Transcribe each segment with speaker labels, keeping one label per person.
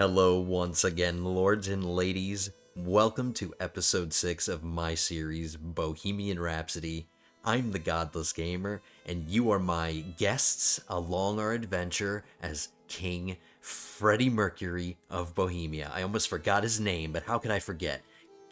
Speaker 1: Hello once again, lords and ladies. Welcome to episode 6 of my series, Bohemian Rhapsody. I'm the Godless Gamer, and you are my guests along our adventure as King Freddie Mercury of Bohemia. I almost forgot his name, but how could I forget?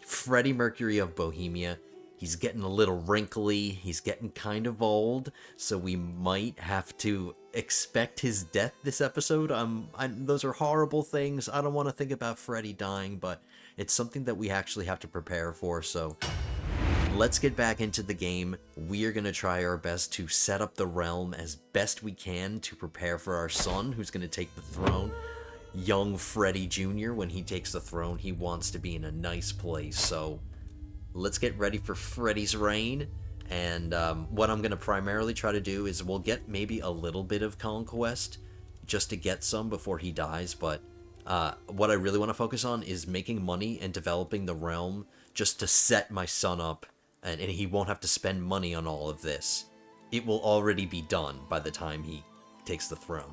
Speaker 1: Freddie Mercury of Bohemia. He's getting a little wrinkly, he's getting kind of old, so we might have to expect his death this episode. Those are horrible things. I don't want to think about Freddie dying, but it's something that we actually have to prepare for, so let's get back into the game. We are going to try our best to set up the realm as best we can to prepare for our son, who's going to take the throne. Young Freddie Jr., when he takes the throne, he wants to be in a nice place, so let's get ready for Freddie's reign. And what I'm going to primarily try to do is we'll get maybe a little bit of conquest just to get some before he dies, but what I really want to focus on is making money and developing the realm just to set my son up, and he won't have to spend money on all of this. It will already be done by the time he takes the throne.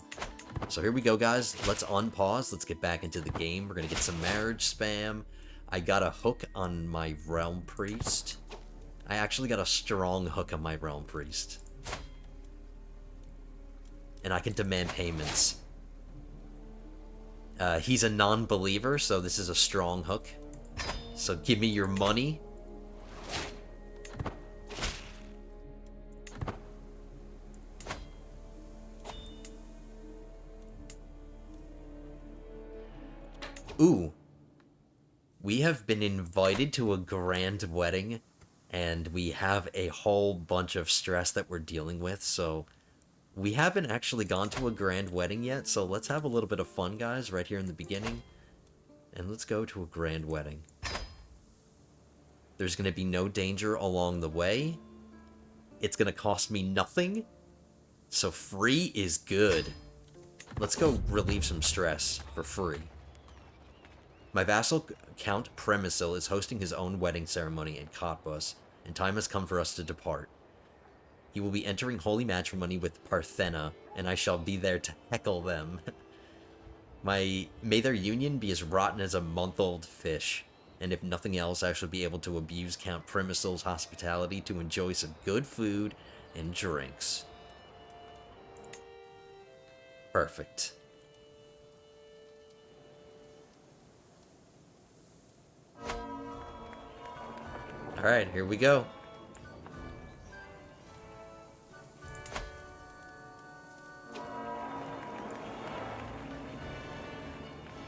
Speaker 1: So here we go, guys. Let's unpause. Let's get back into the game. We're going to get some marriage spam. I got a hook on my realm priest. I actually got a strong hook on my realm priest. And I can demand payments. He's a non-believer, so this is a strong hook. So give me your money. Ooh. We have been invited to a grand wedding, and we have a whole bunch of stress that we're dealing with, so we haven't actually gone to a grand wedding yet, so let's have a little bit of fun, guys, right here in the beginning, and let's go to a grand wedding. There's going to be no danger along the way. It's going to cost me nothing, so free is good. Let's go relieve some stress for free. My vassal, Count Premisil, is hosting his own wedding ceremony in Cottbus, and time has come for us to depart. He will be entering holy matrimony with Parthena, and I shall be there to heckle them. May their union be as rotten as a month-old fish, and if nothing else, I shall be able to abuse Count Premisil's hospitality to enjoy some good food and drinks. Perfect. Alright, here we go.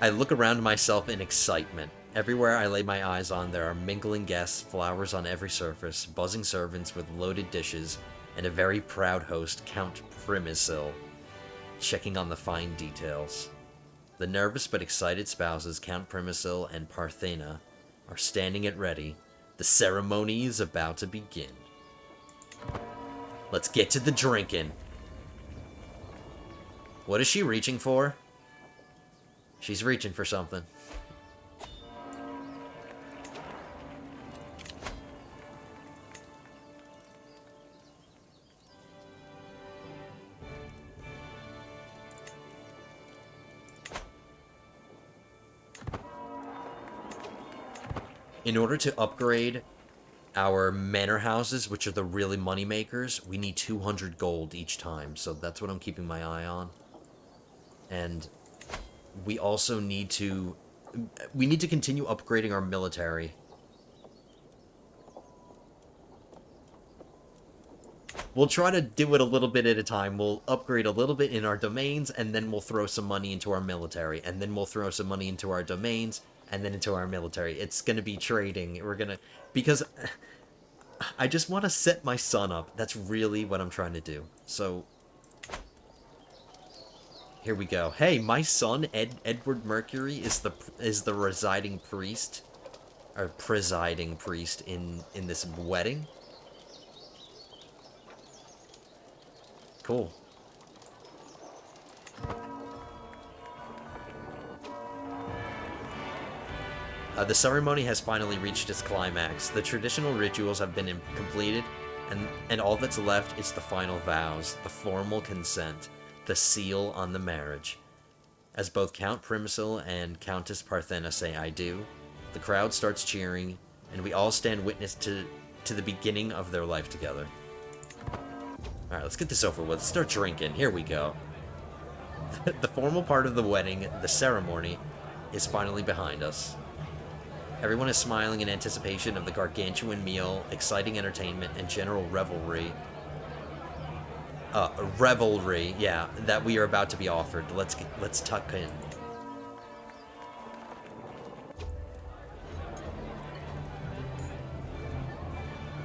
Speaker 1: I look around myself in excitement. Everywhere I lay my eyes on, there are mingling guests, flowers on every surface, buzzing servants with loaded dishes, and a very proud host, Count Premisil, checking on the fine details. The nervous but excited spouses, Count Premisil and Parthena, are standing at ready. The ceremony is about to begin. Let's get to the drinking. What is she reaching for? She's reaching for something. In order to upgrade our manor houses, which are the really money makers, we need 200 gold each time, so that's what I'm keeping my eye on. And we also need to continue upgrading our military. We'll try to do it a little bit at a time. We'll upgrade a little bit in our domains, and then we'll throw some money into our military, and then we'll throw some money into our domains, and then into our military. It's going to be trading. Because I just want to set my son up. That's really what I'm trying to do. So, here we go. Hey, my son, Edward Mercury, is the residing priest, or presiding priest in this wedding. Cool. The ceremony has finally reached its climax. The traditional rituals have been completed, and all that's left is the final vows, the formal consent, the seal on the marriage. As both Count Primisil and Countess Parthena say I do, the crowd starts cheering, and we all stand witness to the beginning of their life together. Alright, let's get this over with. Let's start drinking. Here we go. The formal part of the wedding, the ceremony, is finally behind us. Everyone is smiling in anticipation of the gargantuan meal, exciting entertainment, and general revelry. Yeah, that we are about to be offered. Let's tuck in.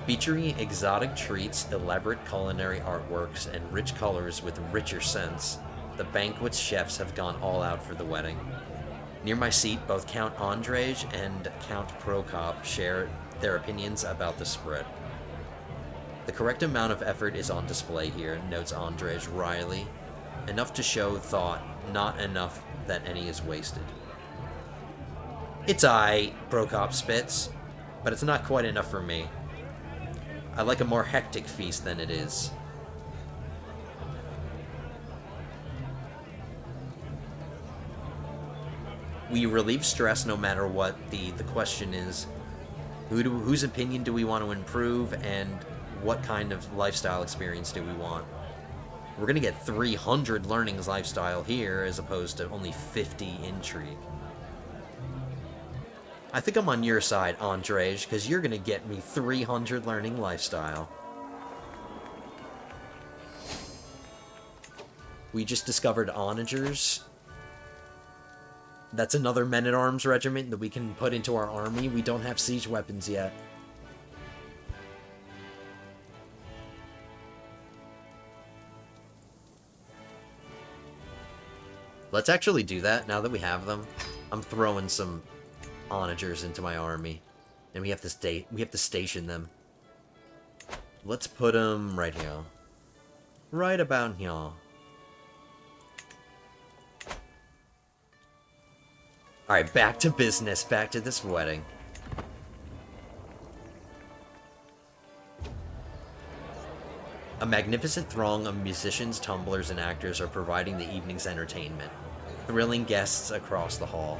Speaker 1: Featuring exotic treats, elaborate culinary artworks, and rich colors with richer scents, the banquet's chefs have gone all out for the wedding. Near my seat, both Count Andrzej and Count Prokop share their opinions about the spread. The correct amount of effort is on display here, notes Andrzej wryly. Enough to show thought, not enough that any is wasted. It's aight, Prokop spits, but it's not quite enough for me. I like a more hectic feast than it is. We relieve stress no matter what. The question is, whose opinion do we want to improve, and what kind of lifestyle experience do we want? We're gonna get 300 learnings lifestyle here, as opposed to only 50 intrigue. I think I'm on your side, Andrzej, because you're gonna get me 300 learning lifestyle. We just discovered onagers. That's another men-at-arms regiment that we can put into our army. We don't have siege weapons yet. Let's actually do that now that we have them. I'm throwing some onagers into my army, and we have to station them. Let's put them right here. Right about here. Alright, back to business, back to this wedding. A magnificent throng of musicians, tumblers, and actors are providing the evening's entertainment, thrilling guests across the hall.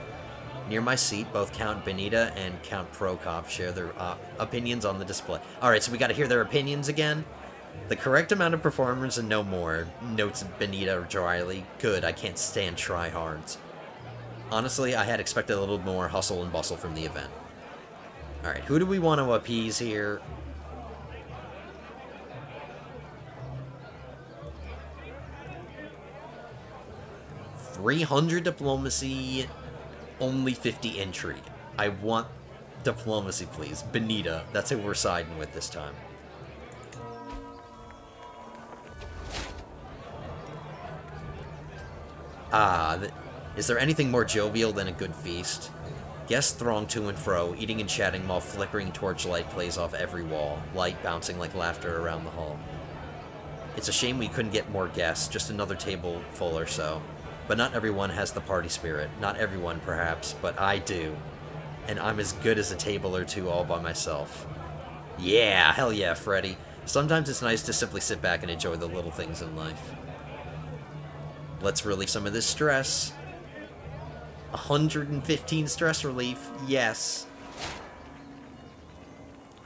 Speaker 1: Near my seat, both Count Benita and Count Prokop share their opinions on the display. Alright, so we gotta hear their opinions again? The correct amount of performers and no more, notes Benita dryly. Good, I can't stand tryhards. Honestly, I had expected a little more hustle and bustle from the event. Alright, who do we want to appease here? $300 diplomacy, only 50 intrigue. I want diplomacy, please. Benita, that's who we're siding with this time. Is there anything more jovial than a good feast? Guests throng to and fro, eating and chatting while flickering torchlight plays off every wall, light bouncing like laughter around the hall. It's a shame we couldn't get more guests, just another table full or so. But not everyone has the party spirit. Not everyone, perhaps, but I do. And I'm as good as a table or two all by myself. Yeah, hell yeah, Freddy. Sometimes it's nice to simply sit back and enjoy the little things in life. Let's relieve some of this stress. 115 stress relief, yes.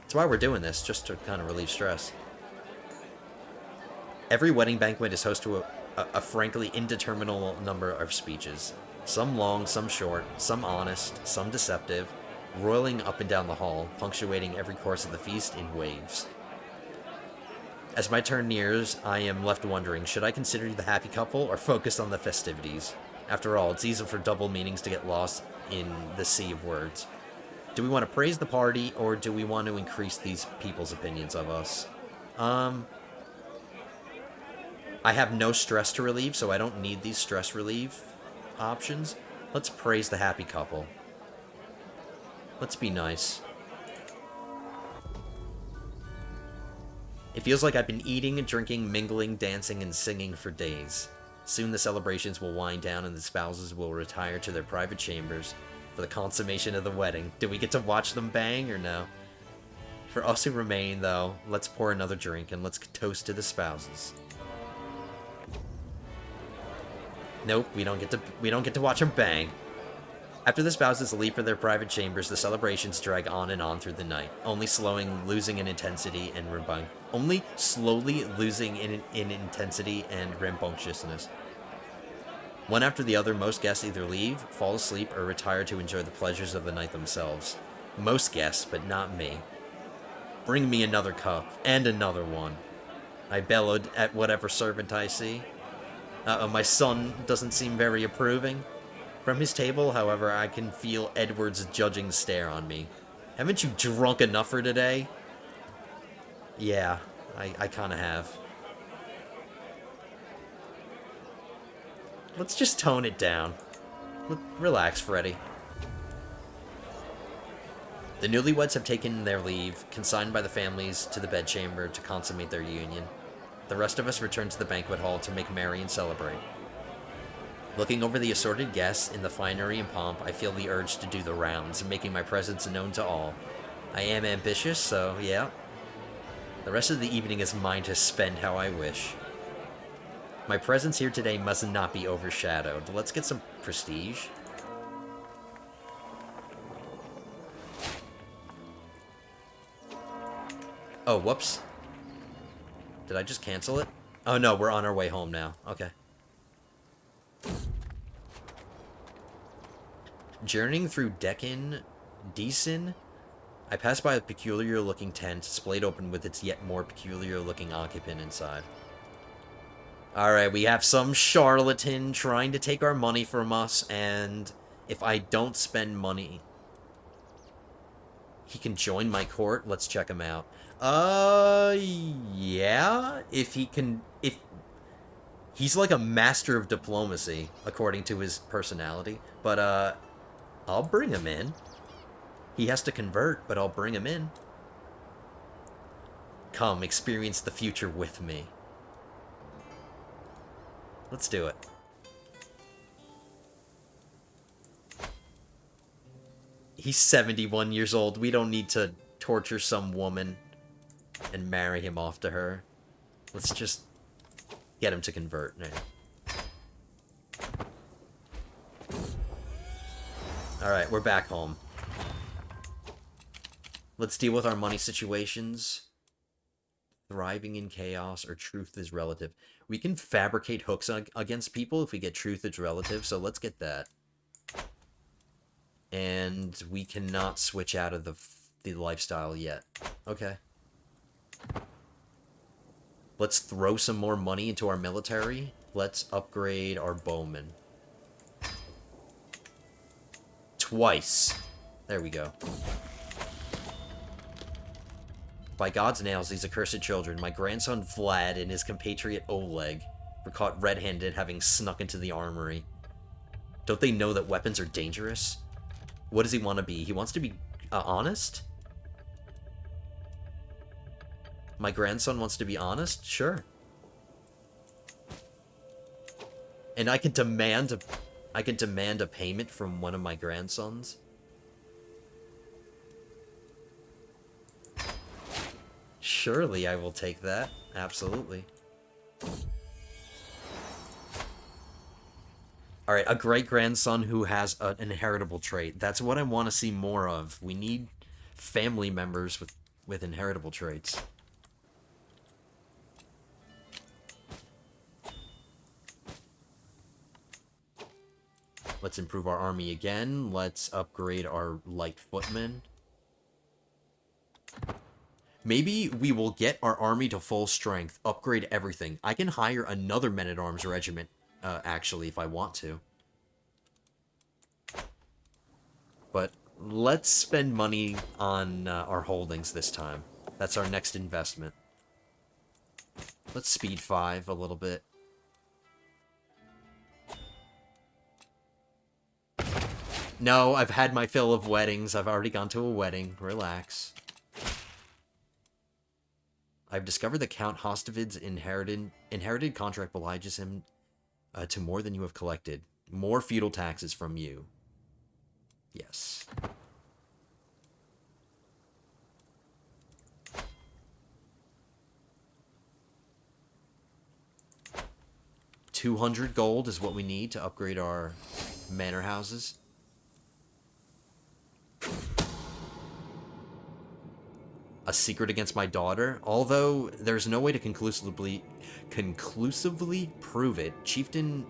Speaker 1: That's why we're doing this, just to kind of relieve stress. Every wedding banquet is host to a frankly indeterminable number of speeches. Some long, some short, some honest, some deceptive, roiling up and down the hall, punctuating every course of the feast in waves. As my turn nears, I am left wondering, should I consider the happy couple or focus on the festivities? After all, it's easy for double meanings to get lost in the sea of words. Do we want to praise the party, or do we want to increase these people's opinions of us? I have no stress to relieve, so I don't need these stress relief options. Let's praise the happy couple. Let's be nice. It feels like I've been eating, drinking, mingling, dancing, and singing for days. Soon the celebrations will wind down and the spouses will retire to their private chambers for the consummation of the wedding. Do we get to watch them bang or no? For us who remain, though, let's pour another drink and let's toast to the spouses. Nope, we don't get to watch them bang. After the spouses leave for their private chambers, the celebrations drag on and on through the night, losing in intensity and only slowly losing in intensity and rambunctiousness. One after the other, most guests either leave, fall asleep, or retire to enjoy the pleasures of the night themselves. Most guests, but not me. Bring me another cup, and another one. I bellowed at whatever servant I see. My son doesn't seem very approving. From his table, however, I can feel Edward's judging stare on me. Haven't you drunk enough for today? Yeah, I kinda have. Let's just tone it down. Relax, Freddy. The newlyweds have taken their leave, consigned by the families to the bedchamber to consummate their union. The rest of us return to the banquet hall to make merry and celebrate. Looking over the assorted guests in the finery and pomp, I feel the urge to do the rounds, making my presence known to all. I am ambitious, so yeah. The rest of the evening is mine to spend how I wish. My presence here today must not be overshadowed. Let's get some prestige. Oh, whoops. Did I just cancel it? Oh no, we're on our way home now. Okay. Journeying through Decin, I pass by a peculiar-looking tent, splayed open with its yet more peculiar-looking occupant inside. Alright, we have some charlatan trying to take our money from us, and if I don't spend money, he can join my court. Let's check him out. Yeah? If he's like a master of diplomacy, according to his personality, but, I'll bring him in. He has to convert, but I'll bring him in. Come, experience the future with me. Let's do it. He's 71 years old. We don't need to torture some woman and marry him off to her. Let's just get him to convert now. Alright, we're back home. Let's deal with our money situations. Thriving in chaos or truth is relative. We can fabricate hooks against people if we get truth is relative, so let's get that. And we cannot switch out of the lifestyle yet. Okay. Let's throw some more money into our military. Let's upgrade our bowmen. Twice. There we go. By God's nails, these accursed children, my grandson Vlad and his compatriot Oleg, were caught red-handed having snuck into the armory. Don't they know that weapons are dangerous? What does he want to be? He wants to be honest? My grandson wants to be honest? Sure. And I can demand a payment from one of my grandsons. Surely I will take that. Absolutely. Alright, a great-grandson who has an inheritable trait. That's what I want to see more of. We need family members with inheritable traits. Let's improve our army again. Let's upgrade our light footmen. Maybe we will get our army to full strength, upgrade everything. I can hire another men-at-arms regiment, actually, if I want to. But let's spend money on our holdings this time. That's our next investment. Let's speed 5 a little bit. No, I've had my fill of weddings. I've already gone to a wedding. Relax. I've discovered that Count Hostavid's inherited contract obliges him to more than you have collected. More feudal taxes from you. Yes. 200 gold is what we need to upgrade our manor houses. A secret against my daughter. Although there's no way to conclusively prove it. Chieftain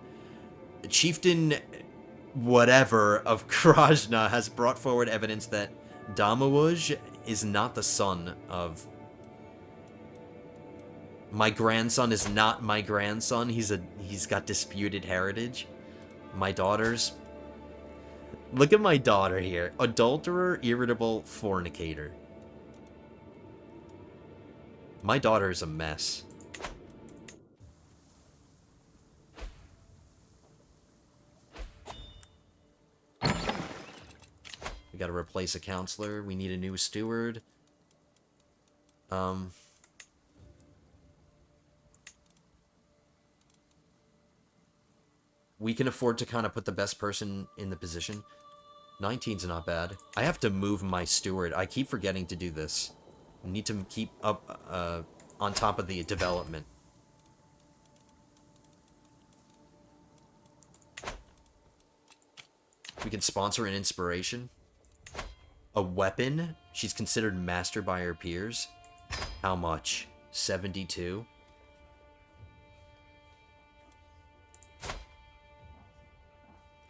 Speaker 1: whatever of Krajna has brought forward evidence that Damawuj is not the son of... My grandson is not my grandson. He's got disputed heritage. My daughter's... Look at my daughter here. Adulterer, irritable, fornicator. My daughter is a mess. We gotta replace a counselor. We need a new steward. We can afford to kind of put the best person in the position. 19's not bad. I have to move my steward. I keep forgetting to do this. I need to keep up on top of the development. We can sponsor an inspiration. A weapon. She's considered master by her peers. How much? 72.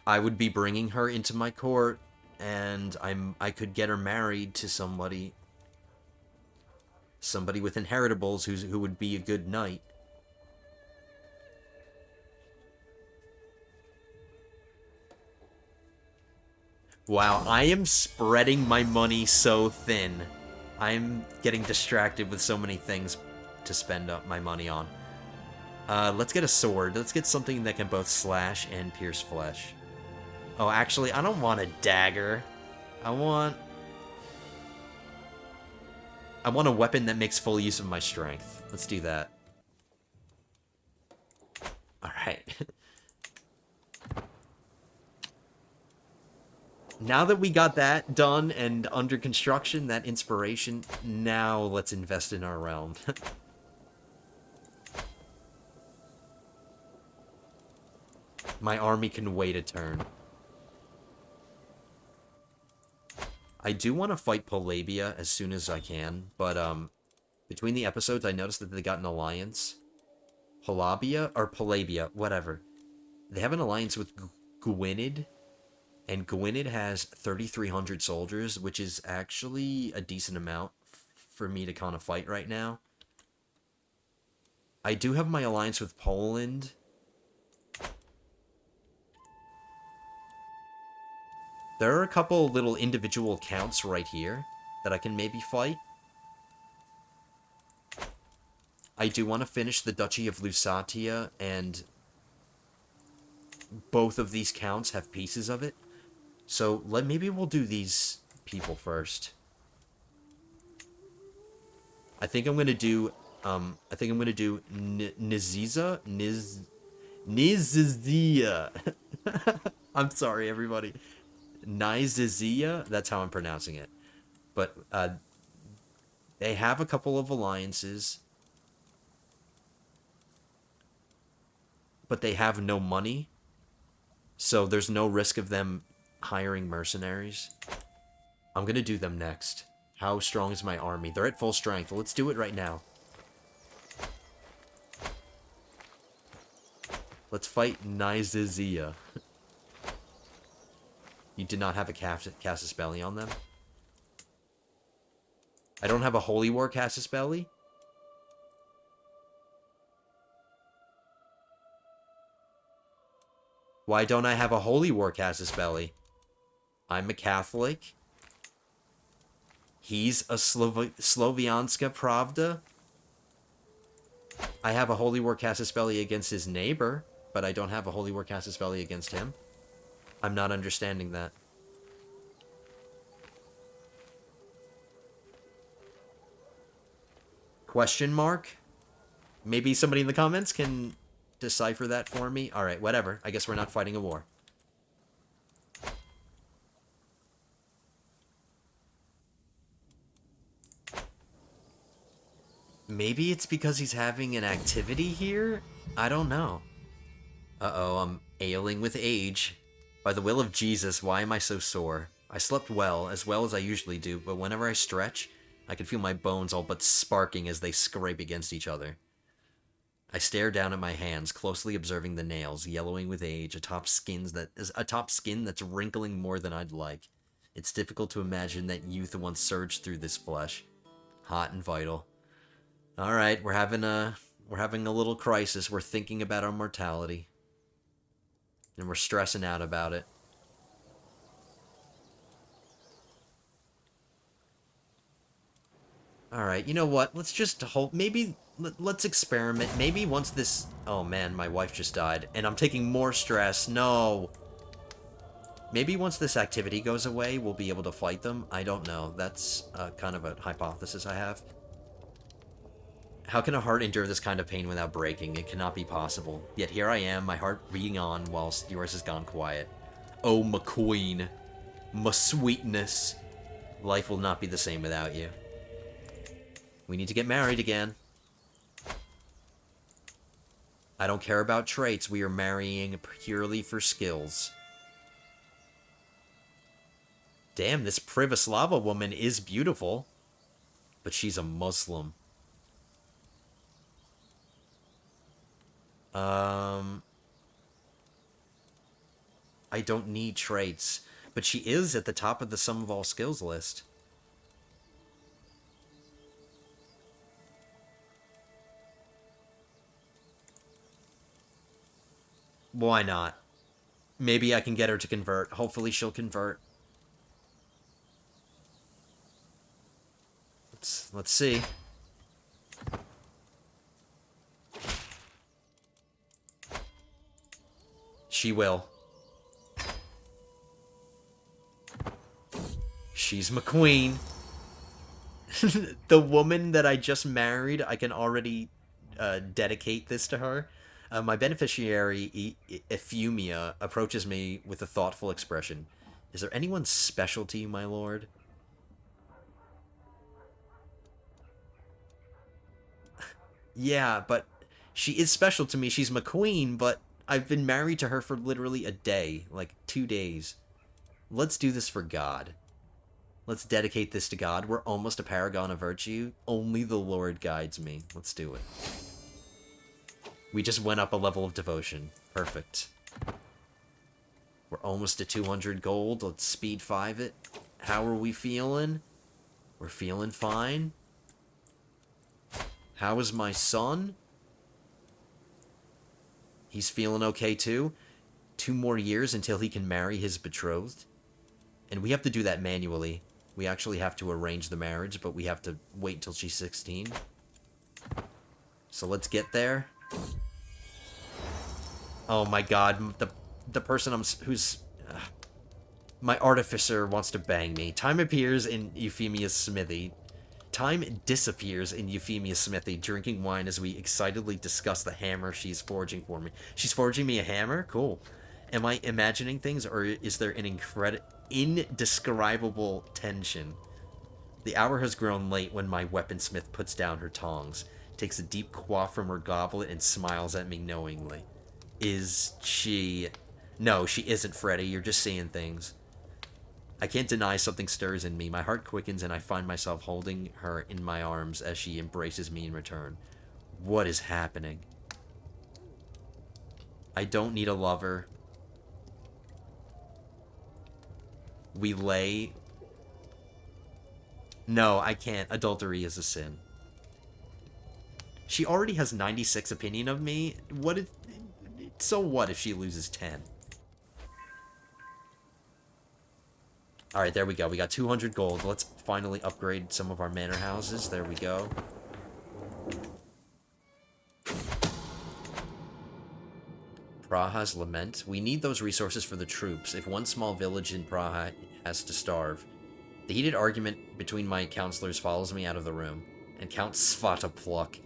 Speaker 1: I would be bringing her into my court, and I could get her married to somebody with inheritables who would be a good knight. Wow, I am spreading my money so thin. I'm getting distracted with so many things to spend up my money on. Let's get a sword. Let's get something that can both slash and pierce flesh. Oh, actually, I don't want a dagger. I want a weapon that makes full use of my strength. Let's do that. Alright. Now that we got that done and under construction, that inspiration, now let's invest in our realm. My army can wait a turn. I do want to fight Polabia as soon as I can, but between the episodes, I noticed that they got an alliance. Polabia or Polabia, whatever. They have an alliance with Gwynedd, and Gwynedd has 3,300 soldiers, which is actually a decent amount for me to kind of fight right now. I do have my alliance with Poland. There are a couple little individual counts right here that I can maybe fight. I do want to finish the Duchy of Lusatia, and both of these counts have pieces of it. So maybe we'll do these people first. I think I'm gonna do Niziza. I'm sorry, everybody. Nizizia, that's how I'm pronouncing it. But they have a couple of alliances, but they have no money, so there's no risk of them hiring mercenaries. I'm gonna do them next. How strong is my army? They're at full strength. Let's do it right now. Let's fight Nizizia. You did not have a Casus Belli on them? I don't have a Holy War Casus Belli? Why don't I have a Holy War Casus Belli? I'm a Catholic. He's a Slovianska Pravda. I have a Holy War Casus Belli against his neighbor, but I don't have a Holy War Casus Belli against him. I'm not understanding that. Question mark? Maybe somebody in the comments can decipher that for me. Alright, whatever. I guess we're not fighting a war. Maybe it's because he's having an activity here? I don't know. Uh-oh, I'm ailing with age. By the will of Jesus, why am I so sore? I slept well as I usually do, but whenever I stretch, I can feel my bones all but sparking as they scrape against each other. I stare down at my hands, closely observing the nails, yellowing with age, atop skin that's wrinkling more than I'd like. It's difficult to imagine that youth once surged through this flesh, hot and vital. All right, we're having a little crisis. We're thinking about our mortality, and we're stressing out about it. All right, you know what? Let's just hope. Maybe let's experiment. Maybe once this. Oh man, my wife just died, and I'm taking more stress. No. Maybe once this activity goes away, we'll be able to fight them. I don't know. That's kind of a hypothesis I have. How can a heart endure this kind of pain without breaking? It cannot be possible. Yet here I am, my heart beating on whilst yours has gone quiet. Oh, my queen. My sweetness. Life will not be the same without you. We need to get married again. I don't care about traits. We are marrying purely for skills. Damn, this Privoslava woman is beautiful. But she's a Muslim. I don't need traits. But she is at the top of the sum of all skills list. Why not? Maybe I can get her to convert. Hopefully she'll convert. Let's see. She will. She's my queen. The woman that I just married, I can already dedicate this to her. My beneficiary, Euphemia, approaches me with a thoughtful expression. Is there anyone special to you, my lord? Yeah, but she is special to me. She's my queen, but I've been married to her for literally a day, like 2 days. Let's do this for God. Let's dedicate this to God. We're almost a paragon of virtue. Only the Lord guides me. Let's do it. We just went up a level of devotion. Perfect. We're almost to 200 gold. Let's speed 5 it. How are we feeling? We're feeling fine. How is my son? He's feeling okay too. 2 more years until he can marry his betrothed. And we have to do that manually. We actually have to arrange the marriage, but we have to wait till she's 16. So let's get there. Oh my god, the person my artificer wants to bang me. Time appears in Euphemia's smithy. Time disappears in Euphemia's smithy, drinking wine as we excitedly discuss the hammer she's forging for me. She's forging me a hammer? Cool. Am I imagining things, or is there an indescribable tension? The hour has grown late when my weaponsmith puts down her tongs, takes a deep quaff from her goblet, and smiles at me knowingly. Is she... No, she isn't, Freddy. You're just seeing things. I can't deny something stirs in me. My heart quickens and I find myself holding her in my arms as she embraces me in return. What is happening? I don't need a lover. We lay... No, I can't. Adultery is a sin. She already has 96 opinion of me. What if... So what if she loses 10? Alright, there we go. We got 200 gold. Let's finally upgrade some of our manor houses. There we go. Praha's lament. We need those resources for the troops. If one small village in Praha has to starve. The heated argument between my counselors follows me out of the room. And Count Svatopluk,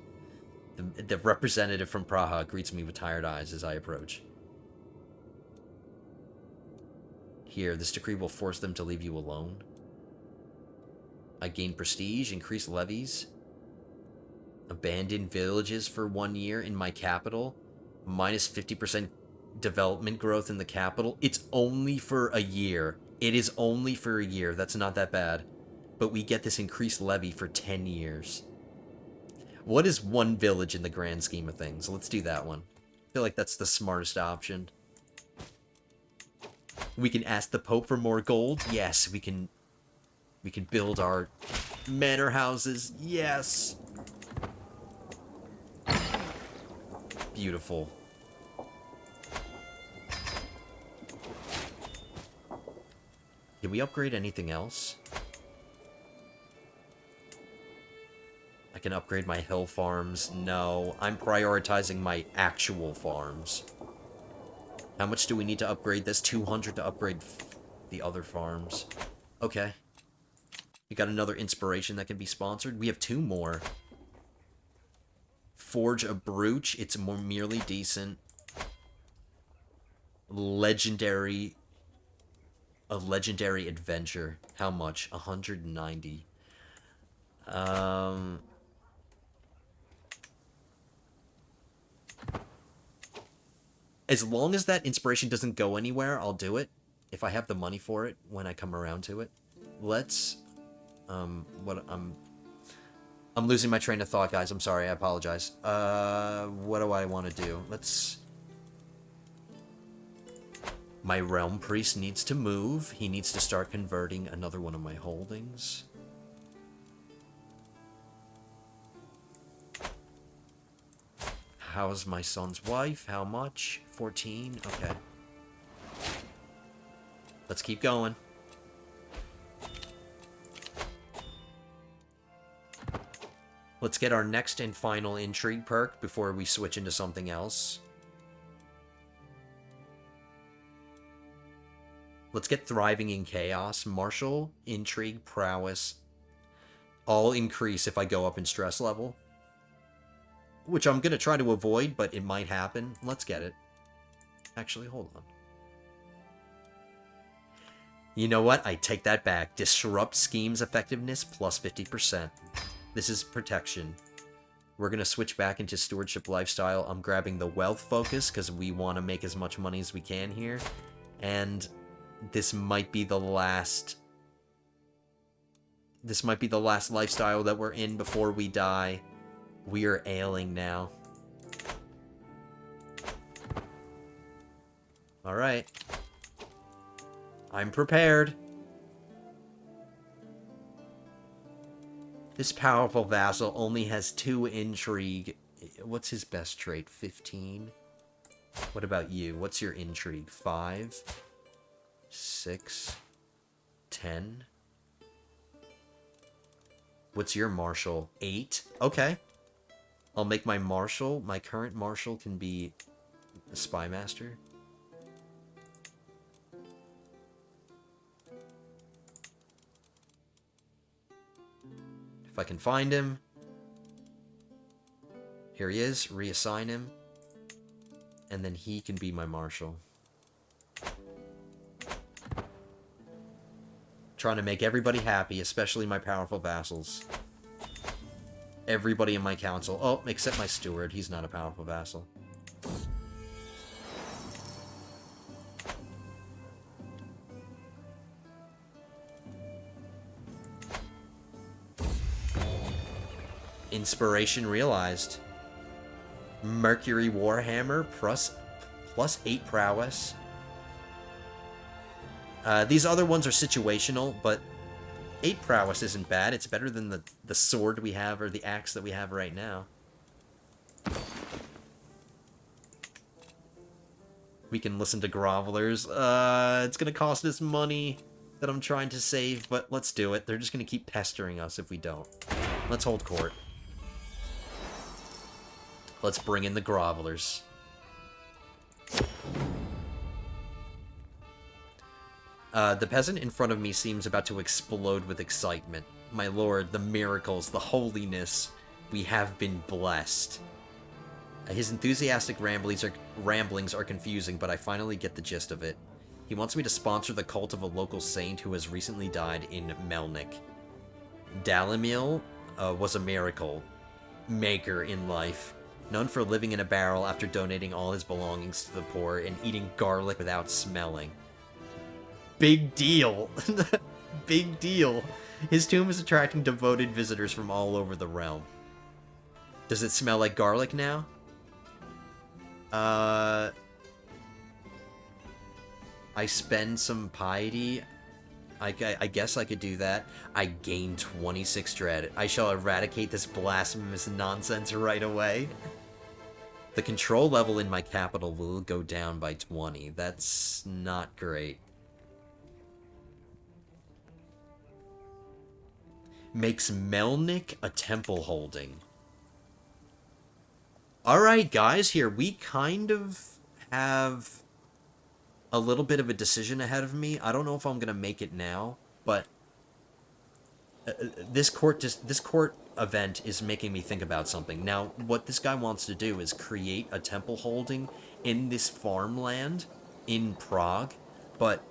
Speaker 1: the representative from Praha, greets me with tired eyes as I approach. Here, this decree will force them to leave you alone. I gain prestige, increase levies, abandon villages for 1 year in my capital, minus 50% development growth in the capital. It's only for a year. It is only for a year. That's not that bad. But we get this increased levy for 10 years. What is one village in the grand scheme of things? Let's do that one. I feel like that's the smartest option. We can ask the Pope for more gold. Yes, we can build our manor houses. Yes. Beautiful. Can we upgrade anything else? I can upgrade my hill farms. No, I'm prioritizing my actual farms. How much do we need to upgrade this? 200 to upgrade the other farms. Okay. We got another inspiration that can be sponsored. We have 2 more. Forge a brooch. It's more merely decent. Legendary. A legendary adventure. How much? 190. As long as that inspiration doesn't go anywhere, I'll do it. If I have the money for it when I come around to it. Let's... I'm losing my train of thought, guys. I'm sorry. I apologize. What do I want to do? Let's... My realm priest needs to move. He needs to start converting another one of my holdings. How's my son's wife? How much? 14? Okay. Let's keep going. Let's get our next and final intrigue perk before we switch into something else. Let's get thriving in chaos. Martial, intrigue, prowess. All increase if I go up in stress level. Which I'm going to try to avoid, but it might happen. Let's get it. Actually, hold on. You know what? I take that back. Disrupt scheme's effectiveness plus 50%. This is protection. We're going to switch back into stewardship lifestyle. I'm grabbing the wealth focus because we want to make as much money as we can here. And this might be the last... This might be the last lifestyle that we're in before we die. We are ailing now. Alright. I'm prepared. This powerful vassal only has 2 intrigue. What's his best trait? 15? What about you? What's your intrigue? 5? 6? 10? What's your martial? 8? Okay. I'll make my marshal. My current marshal can be a spy master. If I can find him. Here he is. Reassign him. And then he can be my marshal. Trying to make everybody happy, especially my powerful vassals. Everybody in my council. Oh, except my steward. He's not a powerful vassal. Inspiration realized. Mercury Warhammer plus 8 prowess. These other ones are situational, but 8 prowess isn't bad. It's better than the sword we have or the axe that we have right now. We can listen to grovelers. It's gonna cost us money that I'm trying to save, but let's do it. They're just gonna keep pestering us if we don't. Let's hold court. Let's bring in the grovelers. The peasant in front of me seems about to explode with excitement. My lord, the miracles, the holiness, we have been blessed. His enthusiastic ramblings are confusing, but I finally get the gist of it. He wants me to sponsor the cult of a local saint who has recently died in Melnik. Dalimil was a miracle maker in life. Known for living in a barrel after donating all his belongings to the poor and eating garlic without smelling. Big deal. Big deal. His tomb is attracting devoted visitors from all over the realm. Does it smell like garlic now? I spend some piety. I guess I could do that. I gain 26 dread. I shall eradicate this blasphemous nonsense right away. The control level in my capital will go down by 20. That's not great. Makes Melnik a temple holding. Alright, guys, here we kind of have a little bit of a decision ahead of me. I don't know if I'm going to make it now, but this court event is making me think about something. Now, what this guy wants to do is create a temple holding in this farmland in Prague, but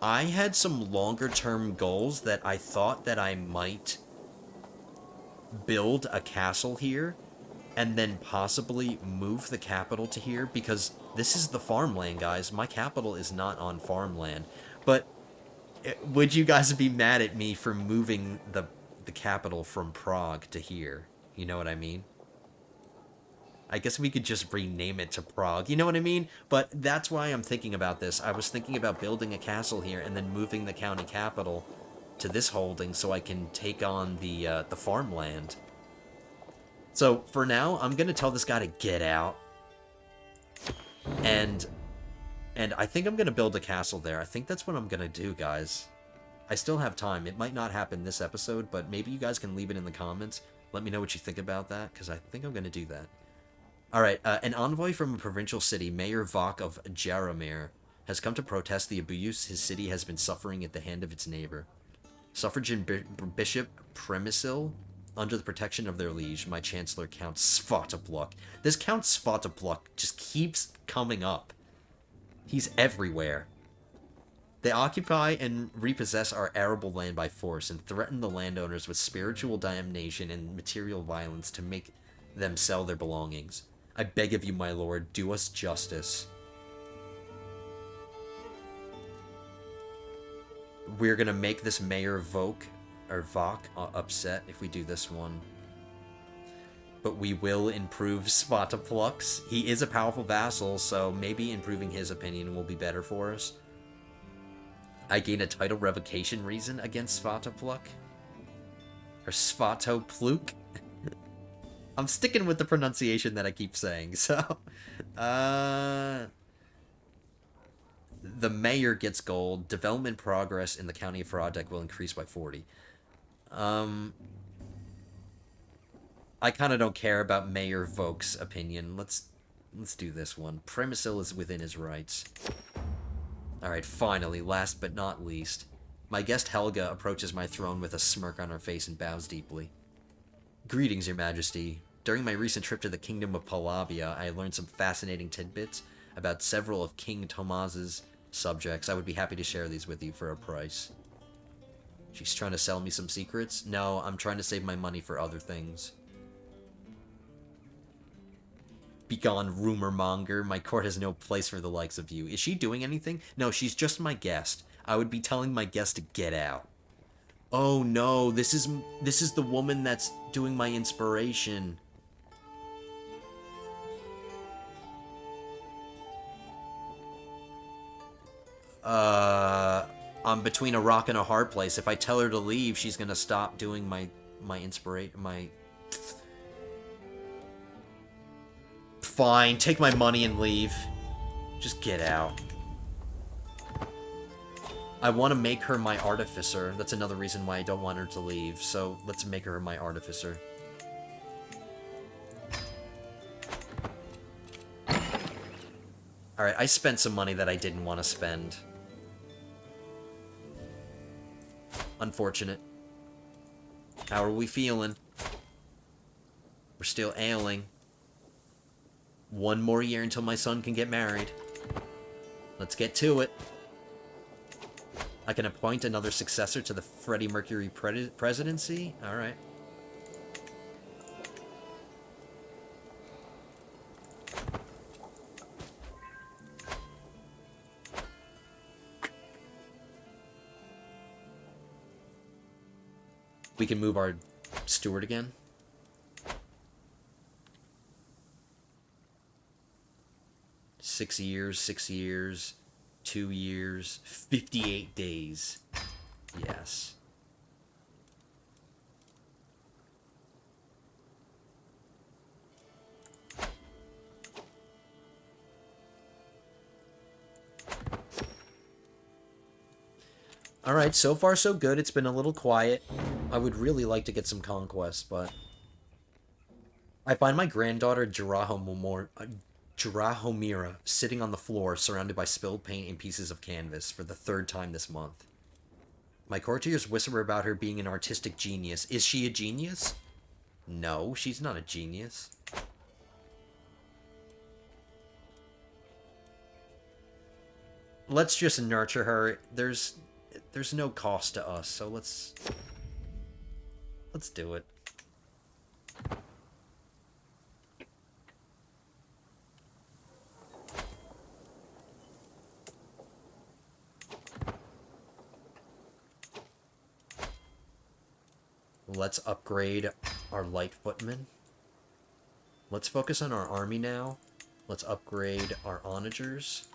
Speaker 1: I had some longer-term goals that I thought that I might build a castle here and then possibly move the capital to here, because this is the farmland, guys. My capital is not on farmland. But would you guys be mad at me for moving the capital from Prague to here? You know what I mean? I guess we could just rename it to Prague. You know what I mean? But that's why I'm thinking about this. I was thinking about building a castle here and then moving the county capital to this holding so I can take on the farmland. So, for now, I'm going to tell this guy to get out. And I think I'm going to build a castle there. I think that's what I'm going to do, guys. I still have time. It might not happen this episode, but maybe you guys can leave it in the comments. Let me know what you think about that, because I think I'm going to do that. Alright, an envoy from a provincial city, Mayor Vok of Jaromir, has come to protest the abuse his city has been suffering at the hand of its neighbor. Suffragan Bishop Premisil, under the protection of their liege, my Chancellor Count Svatopluk. This Count Svatopluk just keeps coming up. He's everywhere. They occupy and repossess our arable land by force and threaten the landowners with spiritual damnation and material violence to make them sell their belongings. I beg of you, my lord, do us justice. We're gonna make this Mayor Vok upset if we do this one. But we will improve Svatopluk's. He is a powerful vassal, so maybe improving his opinion will be better for us. I gain a title revocation reason against Svatopluk. Or Svatopluk. I'm sticking with the pronunciation that I keep saying, so... The mayor gets gold. Development progress in the county of Frodek will increase by 40. I kind of don't care about Mayor Vok's opinion. Let's do this one. Premisil is within his rights. Alright, finally, last but not least. My guest Helga approaches my throne with a smirk on her face and bows deeply. Greetings, Your Majesty. During my recent trip to the Kingdom of Palavia, I learned some fascinating tidbits about several of King Tomas's subjects. I would be happy to share these with you for a price. She's trying to sell me some secrets? No, I'm trying to save my money for other things. Begone, rumor monger. My court has no place for the likes of you. Is she doing anything? No, she's just my guest. I would be telling my guest to get out. Oh no, this is the woman that's doing my inspiration. I'm between a rock and a hard place. If I tell her to leave, she's gonna stop doing my Fine, take my money and leave. Just get out. I want to make her my artificer. That's another reason why I don't want her to leave. So let's make her my artificer. Alright, I spent some money that I didn't want to spend. Unfortunate. How are we feeling? We're still ailing. One more year until my son can get married. Let's get to it. I can appoint another successor to the Freddie Mercury presidency? Alright. We can move our steward again. Six years, 2 years, 58 days. Yes. Alright, so far so good. It's been a little quiet. I would really like to get some conquests, but... I find my granddaughter Jarahomira sitting on the floor surrounded by spilled paint and pieces of canvas for the 3rd time this month. My courtiers whisper about her being an artistic genius. Is she a genius? No, she's not a genius. Let's just nurture her. There's no cost to us, so let's do it. Let's upgrade our light footmen. Let's focus on our army now. Let's upgrade our onagers.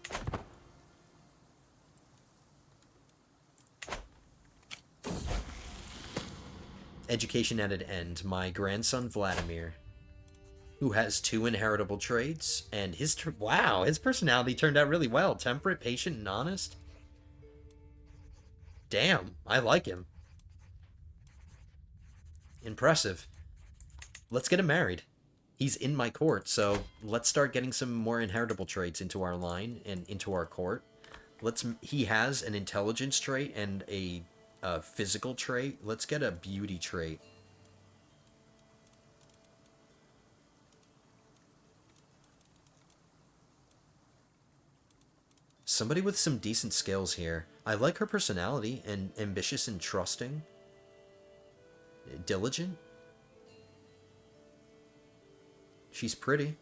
Speaker 1: Education at an end. My grandson Vladimir, who has 2 inheritable traits, and his wow, his personality turned out really well. Temperate, patient, and honest. Damn, I like him. Impressive. Let's get him married. He's in my court, so let's start getting some more inheritable traits into our line and into our court. He has an intelligence trait and a physical trait. Let's get a beauty trait. Somebody with some decent skills here. I like her personality, and ambitious and trusting. Diligent. She's pretty.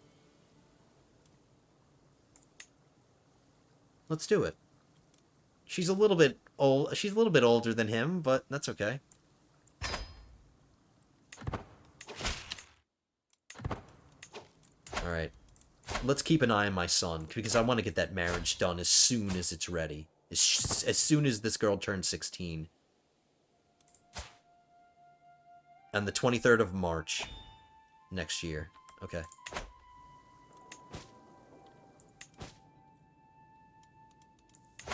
Speaker 1: Let's do it. She's a little bit old. She's a little bit older than him, but that's okay. Alright. Let's keep an eye on my son, because I want to get that marriage done as soon as it's ready. As soon as this girl turns 16. On the 23rd of March. Next year. Okay.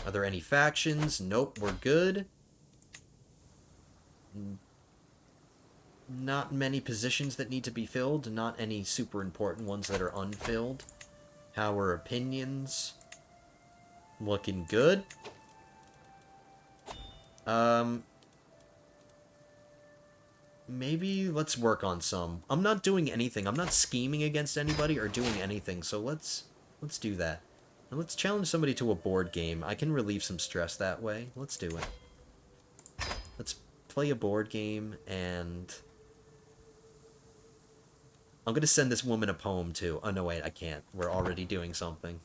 Speaker 1: Are there any factions? Nope, we're good. Not many positions that need to be filled. Not any super important ones that are unfilled. How are opinions? Looking good. Maybe let's work on some. I'm not doing anything. I'm not scheming against anybody or doing anything, so let's do that. And let's challenge somebody to a board game. I can relieve some stress that way. Let's do it. Let's play a board game, and... I'm gonna send this woman a poem, too. Oh, no, wait, I can't. We're already doing something.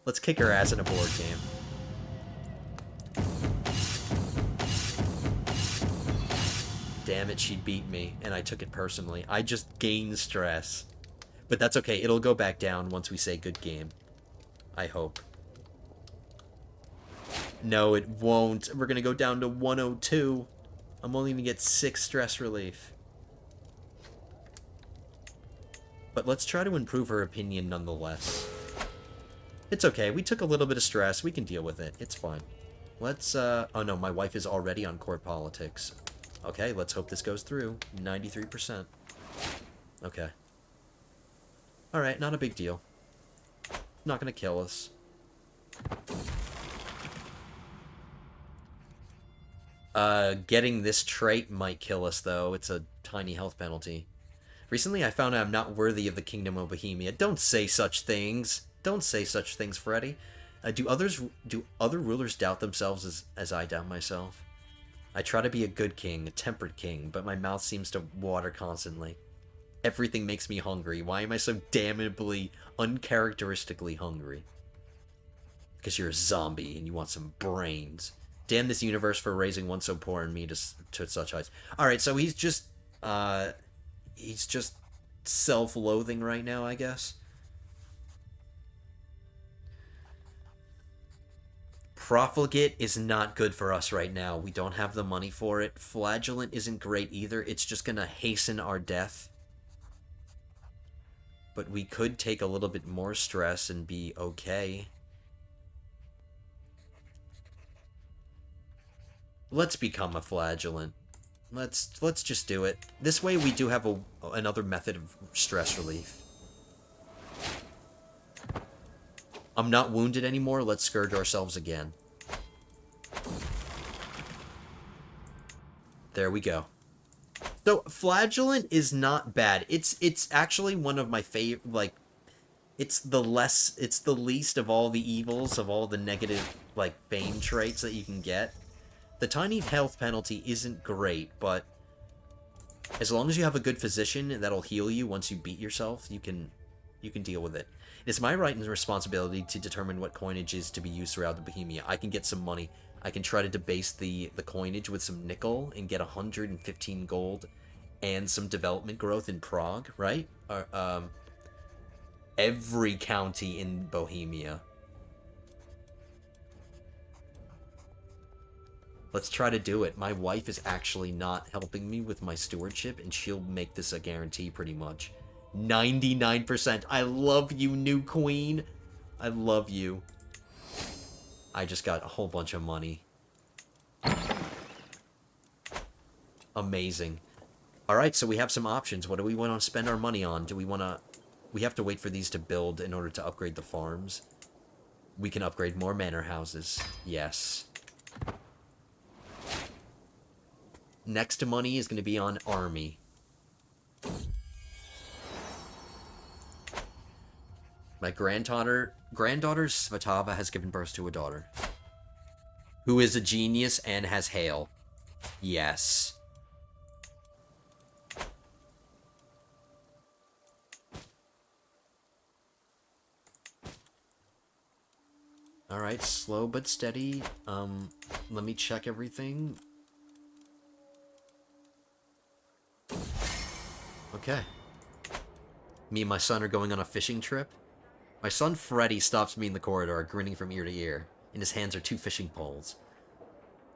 Speaker 1: Let's kick her ass in a board game. Damn it, she beat me, and I took it personally. I just gained stress. But that's okay, it'll go back down once we say good game. I hope. No, it won't. We're gonna go down to 102. I'm only gonna get 6 stress relief. But let's try to improve her opinion nonetheless. It's okay, we took a little bit of stress. We can deal with it. It's fine. Let's, oh no, my wife is already on court politics. Okay, let's hope this goes through. 93%. Okay. Alright, not a big deal. Not gonna kill us. Getting this trait might kill us, though. It's a tiny health penalty. Recently, I found out I'm not worthy of the Kingdom of Bohemia. Don't say such things. Don't say such things, Freddy. Do other rulers doubt themselves as I doubt myself? I try to be a good king, a tempered king, but my mouth seems to water constantly. Everything makes me hungry. Why am I so damnably, uncharacteristically hungry? Because you're a zombie and you want some brains. Damn this universe for raising one so poor and me to such heights. Alright, so he's just self-loathing right now, I guess. Profligate is not good for us right now. We don't have the money for it. Flagellant isn't great either. It's just gonna hasten our death. But we could take a little bit more stress and be okay. Let's become a flagellant. Let's just do it. This way we do have another method of stress relief. I'm not wounded anymore. Let's scourge ourselves again. There we go. So, flagellant is not bad. It's actually one of my favorite, like, it's the least of all the evils, of all the negative, like, bane traits that you can get. The tiny health penalty isn't great, but as long as you have a good physician that'll heal you once you beat yourself, you can deal with it. It is my right and responsibility to determine what coinage is to be used throughout the Bohemia. I can get some money. I can try to debase the coinage with some nickel and get 115 gold and some development growth in Prague, right? Every county in Bohemia. Let's try to do it. My wife is actually not helping me with my stewardship, and she'll make this a guarantee pretty much. 99%. I love you, new queen. I love you. I just got a whole bunch of money. Amazing. Alright, so we have some options. What do we want to spend our money on? Do we want to... We have to wait for these to build in order to upgrade the farms. We can upgrade more manor houses. Yes. Next to money is going to be on army. My granddaughter Svatava has given birth to a daughter. Who is a genius and has hail. Yes. Alright, slow but steady. Let me check everything. Okay. Me and my son are going on a fishing trip. My son Freddy stops me in the corridor, grinning from ear to ear. In his hands are 2 fishing poles.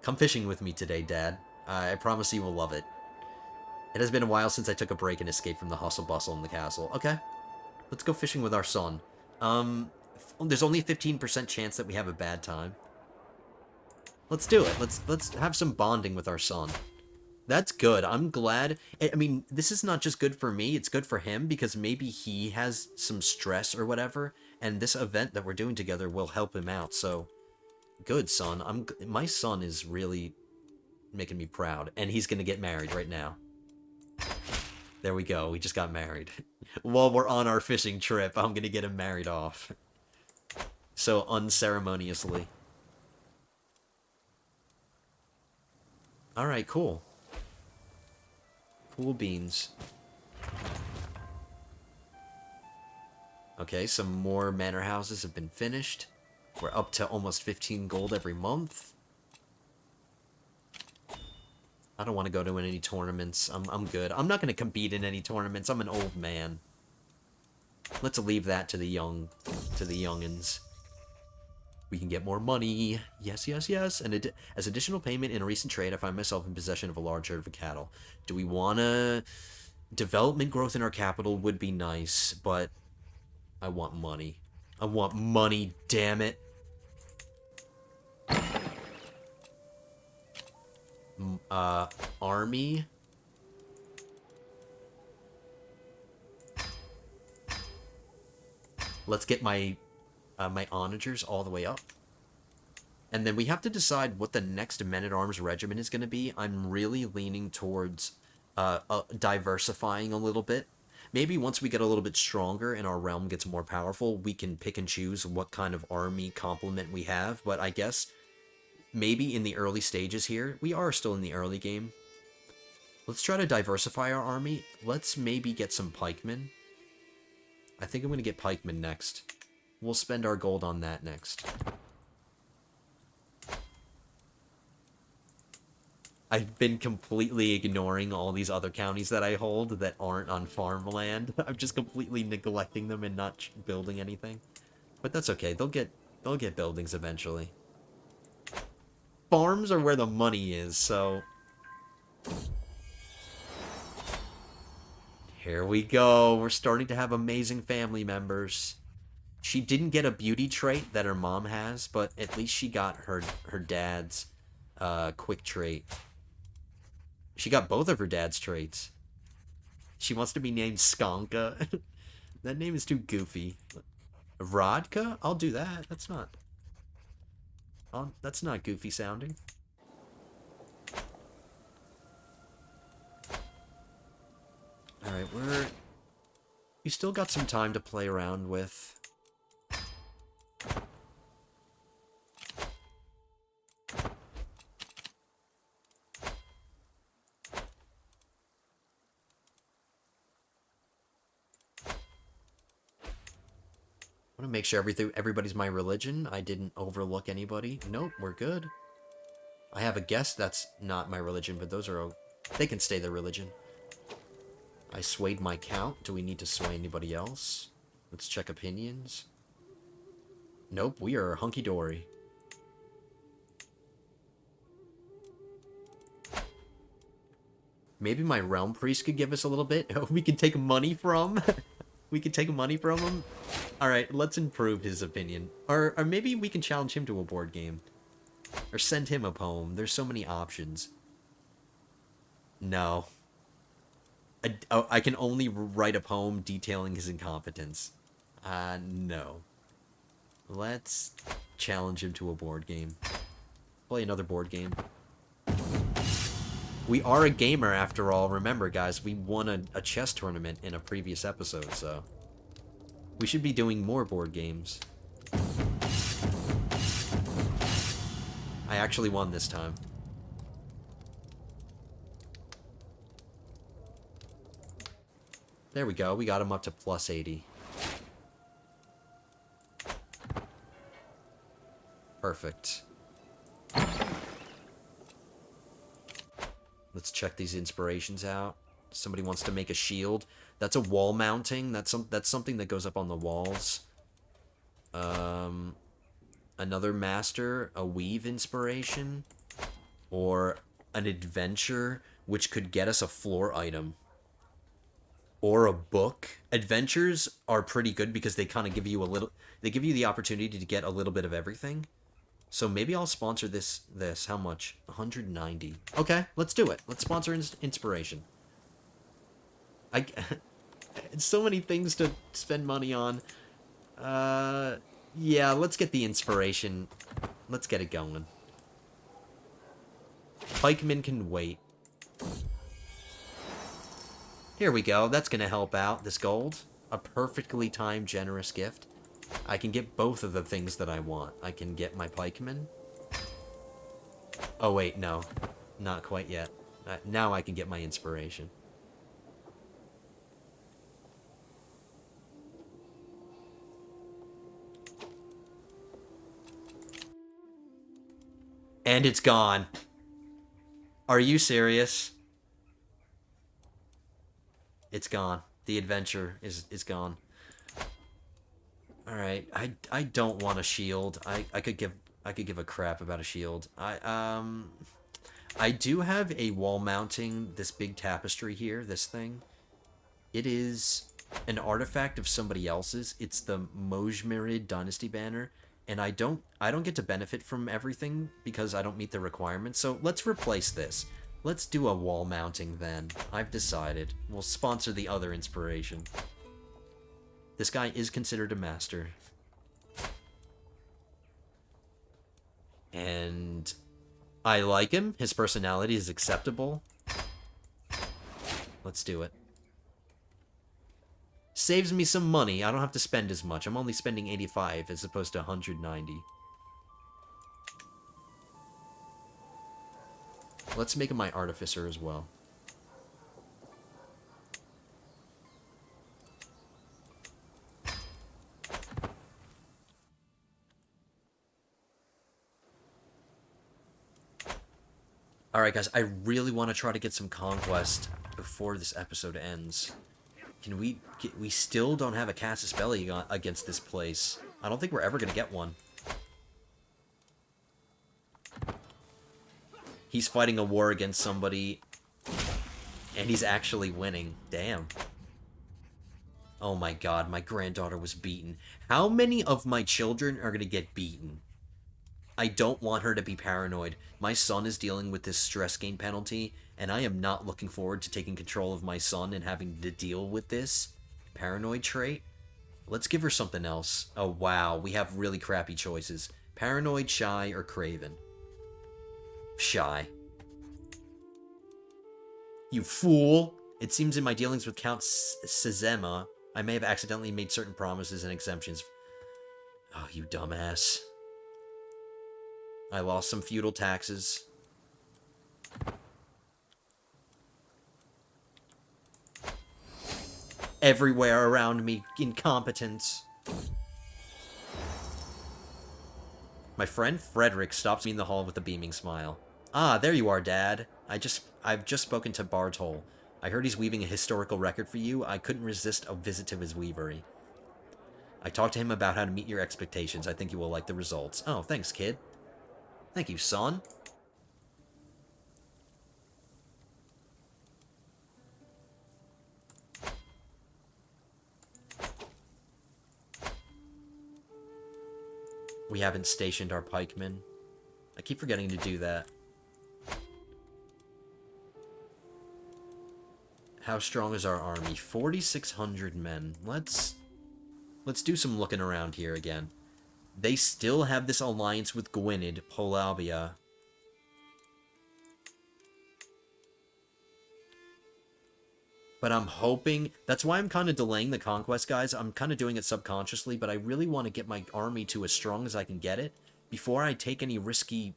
Speaker 1: Come fishing with me today, Dad. I promise you will love it. It has been a while since I took a break and escaped from the hustle-bustle in the castle. Okay. Let's go fishing with our son. There's only a 15% chance that we have a bad time. Let's do it. Let's have some bonding with our son. That's good. I'm glad. I mean, this is not just good for me, it's good for him, because maybe he has some stress or whatever, and this event that we're doing together will help him out, so... Good, son. My son is really making me proud, and he's gonna get married right now. There we go, we just got married. While we're on our fishing trip, I'm gonna get him married off. So unceremoniously. Alright, cool. Cool beans. Okay, some more manor houses have been finished. We're up to almost 15 gold every month. I don't want to go to any tournaments. I'm good. I'm not going to compete in any tournaments. I'm an old man. Let's leave that to the youngins. We can get more money. Yes, yes, yes. And as additional payment in a recent trade, I find myself in possession of a large herd of cattle. Do we want to... Development growth in our capital would be nice, but I want money. I want money, damn it. Army. Let's get my my onagers all the way up. And then we have to decide what the next men-at-arms regiment is going to be. I'm really leaning towards diversifying a little bit. Maybe once we get a little bit stronger and our realm gets more powerful, we can pick and choose what kind of army complement we have. But I guess maybe in the early stages here, we are still in the early game. Let's try to diversify our army. Let's maybe get some pikemen. I think I'm going to get pikemen next. We'll spend our gold on that next. I've been completely ignoring all these other counties that I hold that aren't on farmland. I'm just completely neglecting them and not building anything. But that's okay. They'll get buildings eventually. Farms are where the money is, so here we go. We're starting to have amazing family members. She didn't get a beauty trait that her mom has, but at least she got her dad's quick trait. She got both of her dad's traits. She wants to be named Skonka. That name is too goofy. Rodka? I'll do that. That's not goofy sounding. All right, we still got some time to play around with. I want to make sure everybody's my religion. I didn't overlook anybody. Nope, we're good. I have a guess that's not my religion, but they can stay their religion. I swayed my count. Do we need to sway anybody else? Let's check opinions. Nope, we are hunky-dory. Maybe my realm priest could give us a little bit. We can take money from. We could take money from him. All right, let's improve his opinion. Or maybe we can challenge him to a board game. Or send him a poem. There's so many options. No. I can only write a poem detailing his incompetence. No. Let's challenge him to a board game. Play another board game. We are a gamer after all. Remember, guys, we won a chess tournament in a previous episode, so... we should be doing more board games. I actually won this time. There we go. We got him up to plus 80. Perfect. Let's check these inspirations out. Somebody wants to make a shield. That's a wall mounting. That's something that goes up on the walls. Another master, a weave inspiration, or an adventure, which could get us a floor item. Or a book. Adventures are pretty good because they kind of give you they give you the opportunity to get a little bit of everything. So maybe I'll sponsor this. How much? 190. Okay, let's do it. Let's sponsor inspiration. It's so many things to spend money on. Yeah, let's get the inspiration. Let's get it going. Pikemen can wait. Here we go. That's going to help out. This gold. A perfectly timed, generous gift. I can get both of the things that I want. I can get my pikemen. Oh, wait, no. Not quite yet. Now I can get my inspiration. And it's gone. Are you serious? It's gone. The adventure is gone. All right. I don't want a shield. I could give a crap about a shield. I do have a wall mounting this big tapestry here, this thing. It is an artifact of somebody else's. It's the Mojmirid Dynasty banner, and I don't get to benefit from everything because I don't meet the requirements. So let's replace this. Let's do a wall mounting then. I've decided. We'll sponsor the other inspiration. This guy is considered a master. And I like him. His personality is acceptable. Let's do it. Saves me some money. I don't have to spend as much. I'm only spending 85 as opposed to 190. Let's make him my artificer as well. Alright, guys, I really want to try to get some conquest before this episode ends. Can we get... We still don't have a Casus Belli against this place. I don't think we're ever going to get one. He's fighting a war against somebody, and he's actually winning. Damn. Oh my god, my granddaughter was beaten. How many of my children are going to get beaten? I don't want her to be paranoid. My son is dealing with this stress gain penalty, and I am not looking forward to taking control of my son and having to deal with this paranoid trait. Let's give her something else. Oh wow, we have really crappy choices. Paranoid, shy, or craven. Shy. You fool! It seems in my dealings with Count Sezema, I may have accidentally made certain promises and exemptions. Oh, you dumbass. I lost some feudal taxes. Everywhere around me, incompetence. My friend Frederick stops me in the hall with a beaming smile. Ah, there you are, Dad. I've just spoken to Bartol. I heard he's weaving a historical record for you. I couldn't resist a visit to his weavery. I talked to him about how to meet your expectations. I think you will like the results. Oh, thanks, kid. Thank you, son. We haven't stationed our pikemen. I keep forgetting to do that. How strong is our army? 4,600 men. Let's do some looking around here again. They still have this alliance with Gwynedd, Polabia. But I'm hoping... That's why I'm kind of delaying the conquest, guys. I'm kind of doing it subconsciously, but I really want to get my army to as strong as I can get it before I take any risky...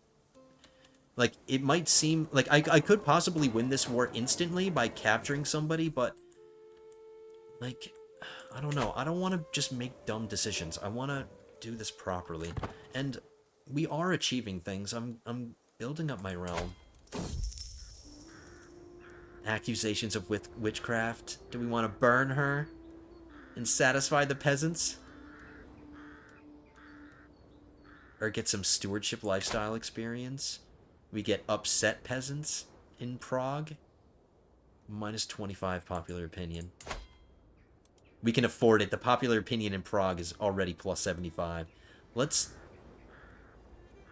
Speaker 1: Like, it might seem... Like, I could possibly win this war instantly by capturing somebody, but... Like, I don't know. I don't want to just make dumb decisions. I want to do this properly. And we are achieving things. I'm building up my realm. Accusations of witchcraft. Do we want to burn her and satisfy the peasants? Or get some stewardship lifestyle experience? We get upset peasants in Prague. Minus 25 popular opinion. We can afford it. The popular opinion in Prague is already plus 75. Let's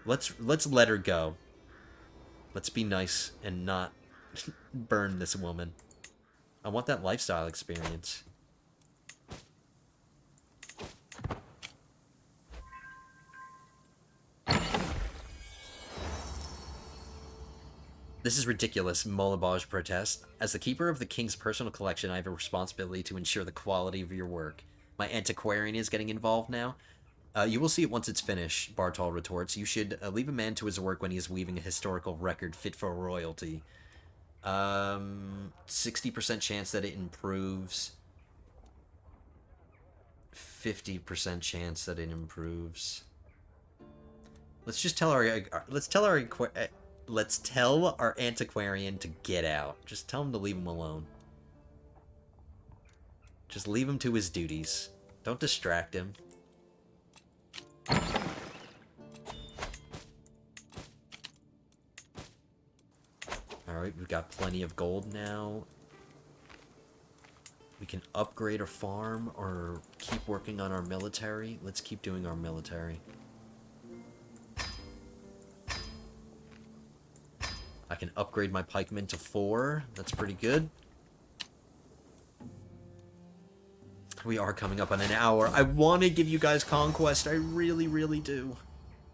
Speaker 1: let her go. Let's be nice and not burn this woman. I want that lifestyle experience. This is ridiculous, Molabaj protests. As the keeper of the king's personal collection, I have a responsibility to ensure the quality of your work. My antiquarian is getting involved now. You will see it once it's finished, Bartol retorts. You should leave a man to his work when he is weaving a historical record fit for royalty. 60% chance that it improves. 50% chance that it improves. Let's just tell let's tell our antiquarian to get out. Just tell him to leave him alone. Just leave him to his duties. Don't distract him. Alright, we've got plenty of gold now. We can upgrade our farm or keep working on our military. Let's keep doing our military. I can upgrade my pikemen to 4. That's pretty good. We are coming up on an hour. I want to give you guys conquest. I really, really do.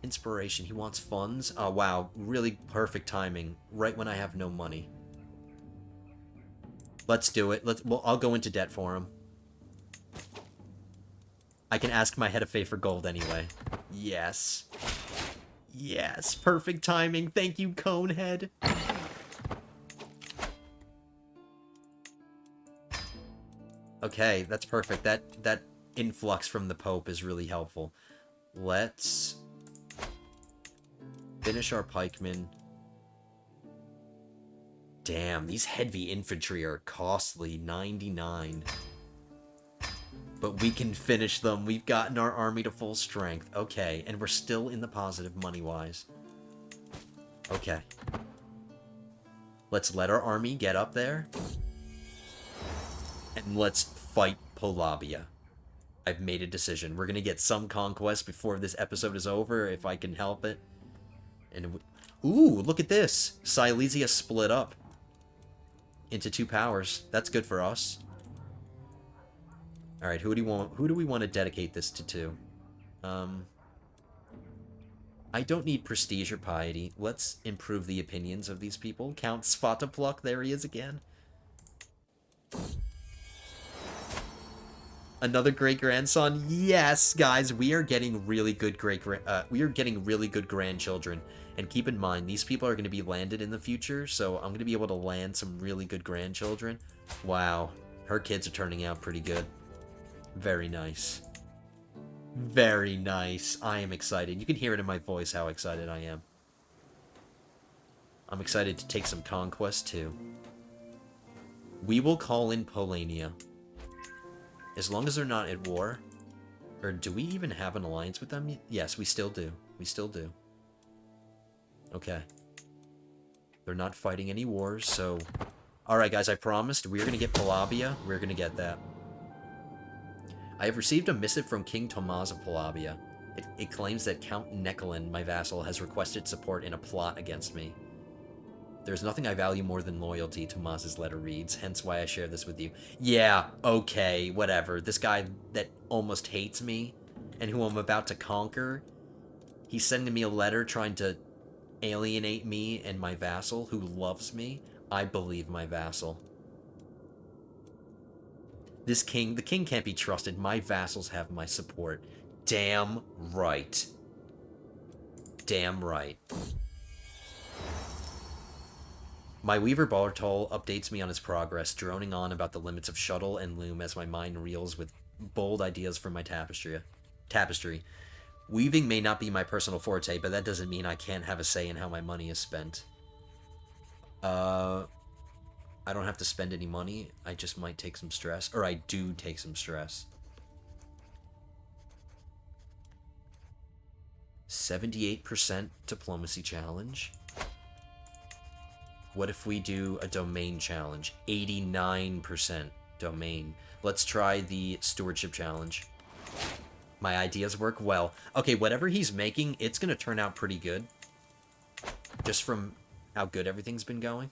Speaker 1: Inspiration. He wants funds. Oh, wow. Really perfect timing. Right when I have no money. Let's do it. Well, I'll go into debt for him. I can ask my head of fae for gold anyway. Yes. Yes. Perfect timing. Thank you, Conehead. Okay, that's perfect. That influx from the Pope is really helpful. Let's finish our pikemen. Damn, these heavy infantry are costly. 99. But we can finish them. We've gotten our army to full strength. Okay, and we're still in the positive money-wise. Okay. Let's let our army get up there. And let's fight Polabia. I've made a decision. We're going to get some conquest before this episode is over, if I can help it. And ooh, look at this. Silesia split up into 2 powers. That's good for us. All right, who do we want to dedicate this to? I don't need prestige or piety. Let's improve the opinions of these people. Count Svatopluk, there he is again. Another great-grandson? Yes, guys, we are getting really good grandchildren. And keep in mind, these people are going to be landed in the future, so I'm going to be able to land some really good grandchildren. Wow, her kids are turning out pretty good. Very nice. Very nice. I am excited. You can hear it in my voice how excited I am. I'm excited to take some conquest, too. We will call in Polania. As long as they're not at war. Or do we even have an alliance with them? Yes, we still do. We still do. Okay. They're not fighting any wars, so... Alright, guys, I promised. We're gonna get Polabia. We're gonna get that. I have received a missive from King Tomaz of Polabia. It claims that Count Nekelin, my vassal, has requested support in a plot against me. There's nothing I value more than loyalty, Tomaz's letter reads, hence why I share this with you. Yeah, okay, whatever. This guy that almost hates me, and who I'm about to conquer, he's sending me a letter trying to alienate me and my vassal, who loves me. I believe my vassal. The king can't be trusted. My vassals have my support. Damn right. Damn right. My Weaver Bartol updates me on his progress, droning on about the limits of shuttle and loom as my mind reels with bold ideas for my tapestry. Weaving may not be my personal forte, but that doesn't mean I can't have a say in how my money is spent. I don't have to spend any money. I just might take some stress. Or I do take some stress. 78% diplomacy challenge. What if we do a domain challenge? 89% domain. Let's try the stewardship challenge. My ideas work well. Okay, whatever he's making, it's going to turn out pretty good. Just from how good everything's been going.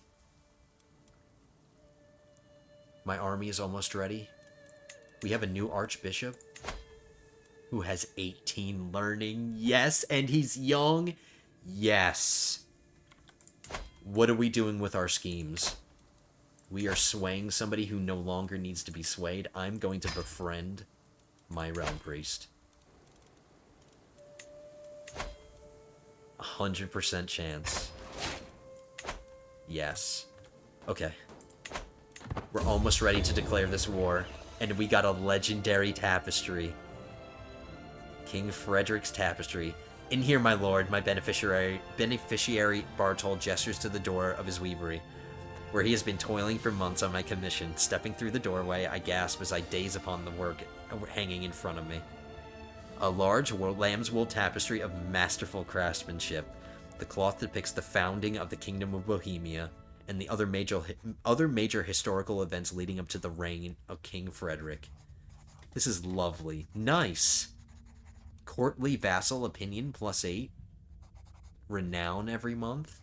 Speaker 1: My army is almost ready. We have a new archbishop who has 18 learning. Yes, and he's young. Yes. What are we doing with our schemes? We are swaying somebody who no longer needs to be swayed. I'm going to befriend my realm priest. 100% chance. Yes. Okay. We're almost ready to declare this war, and we got a legendary tapestry. King Frederick's tapestry. In here, my lord, my beneficiary Bartol gestures to the door of his weavery, where he has been toiling for months on my commission. Stepping through the doorway, I gasp as I gaze upon the work hanging in front of me. A large lamb's wool tapestry of masterful craftsmanship. The cloth depicts the founding of the Kingdom of Bohemia and the other major historical events leading up to the reign of King Frederick. This is lovely. Nice. Courtly vassal opinion +8. Renown every month.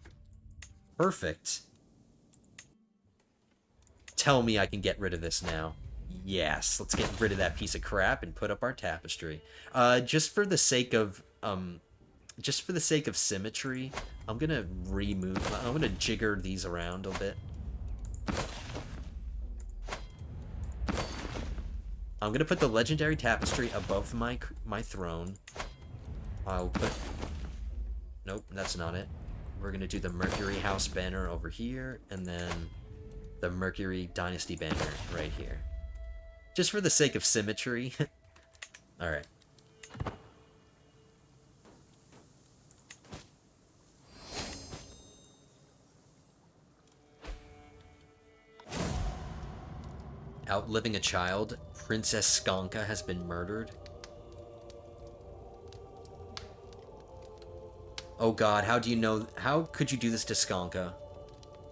Speaker 1: Perfect. Tell me I can get rid of this now. Yes, let's get rid of that piece of crap and put up our tapestry. Just for the sake of symmetry, I'm gonna jigger these around a bit. I'm gonna put the legendary tapestry above my throne. I'll put... Nope, that's not it. We're gonna do the Mercury House banner over here, and then the Mercury Dynasty banner right here. Just for the sake of symmetry. Alright. Outliving a child, Princess Skanka has been murdered. Oh god, how do you know? How could you do this to Skanka?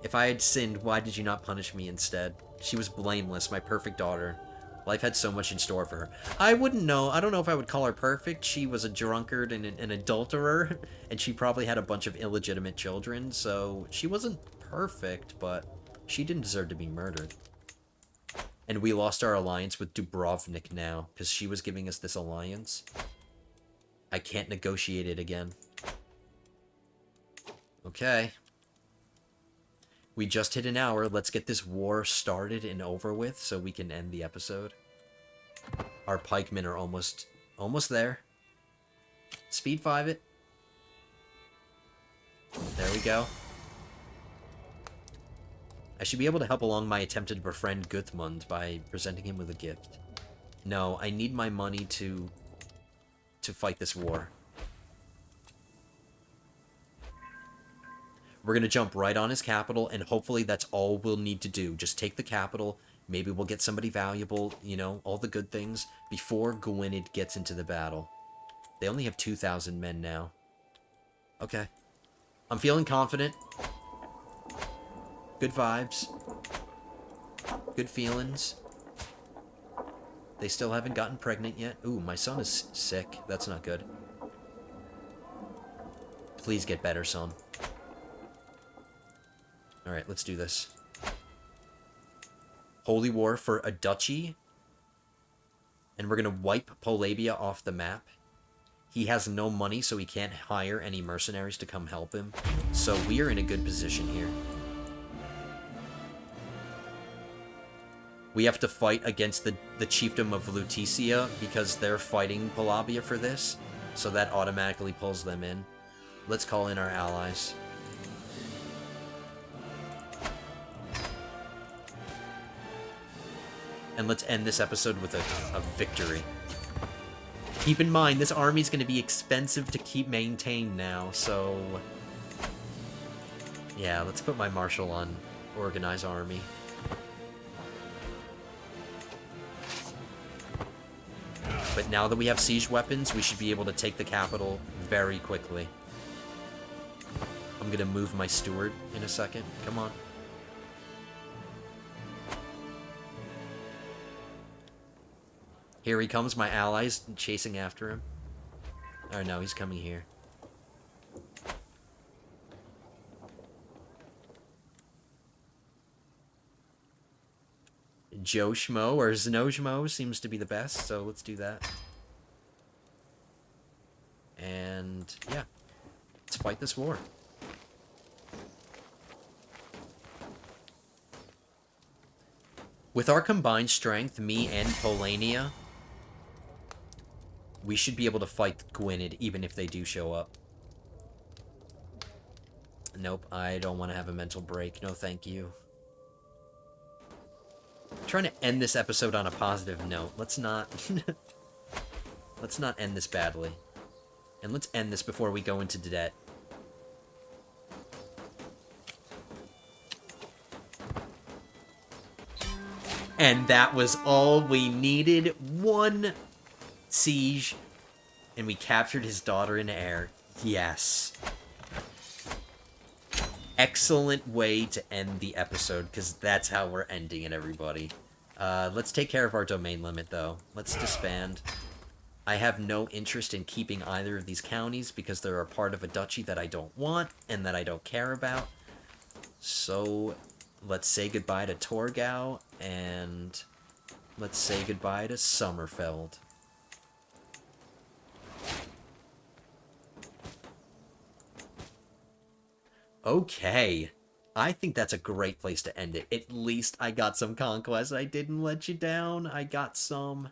Speaker 1: If I had sinned, why did you not punish me instead? She was blameless, my perfect daughter. Life had so much in store for her. I wouldn't know. I don't know if I would call her perfect. She was a drunkard and an adulterer, and she probably had a bunch of illegitimate children, so she wasn't perfect, but she didn't deserve to be murdered. And we lost our alliance with Dubrovnik now, because she was giving us this alliance. I can't negotiate it again. Okay. We just hit an hour. Let's get this war started and over with so we can end the episode. Our pikemen are almost there. Speed 5 it. There we go. I should be able to help along my attempt to befriend Gutmund by presenting him with a gift. No, I need my money to fight this war. We're going to jump right on his capital, and hopefully that's all we'll need to do. Just take the capital. Maybe we'll get somebody valuable, you know, all the good things, before Gwynedd gets into the battle. They only have 2,000 men now. Okay. I'm feeling confident. Good vibes. Good feelings. They still haven't gotten pregnant yet. Ooh, my son is sick. That's not good. Please get better, son. Alright, let's do this. Holy War for a duchy. And we're going to wipe Polabia off the map. He has no money, so he can't hire any mercenaries to come help him. So we are in a good position here. We have to fight against the chiefdom of Lutetia because they're fighting Polabia for this. So that automatically pulls them in. Let's call in our allies. And let's end this episode with a victory. Keep in mind, this army's going to be expensive to keep maintained now, so... yeah, let's put my marshal on Organize Army. But now that we have siege weapons, we should be able to take the capital very quickly. I'm going to move my steward in a second. Come on. Here he comes, my allies chasing after him. Oh no, he's coming here. Joe Schmo or Zno Schmo seems to be the best, so let's do that. And yeah, let's fight this war. With our combined strength, me and Polania, we should be able to fight Gwynedd, even if they do show up. Nope, I don't want to have a mental break. No, thank you. I'm trying to end this episode on a positive note. Let's not... let's not end this badly. And let's end this before we go into debt. And that was all we needed. One siege, and we captured his daughter and heir. Yes. Excellent way to end the episode, because that's how we're ending it, everybody. Let's take care of our domain limit, though. Let's disband. I have no interest in keeping either of these counties, because they're a part of a duchy that I don't want, and that I don't care about. So... let's say goodbye to Torgau, and let's say goodbye to Sommerfeld. Okay. I think that's a great place to end it. At least I got some conquest. I didn't let you down. I got some.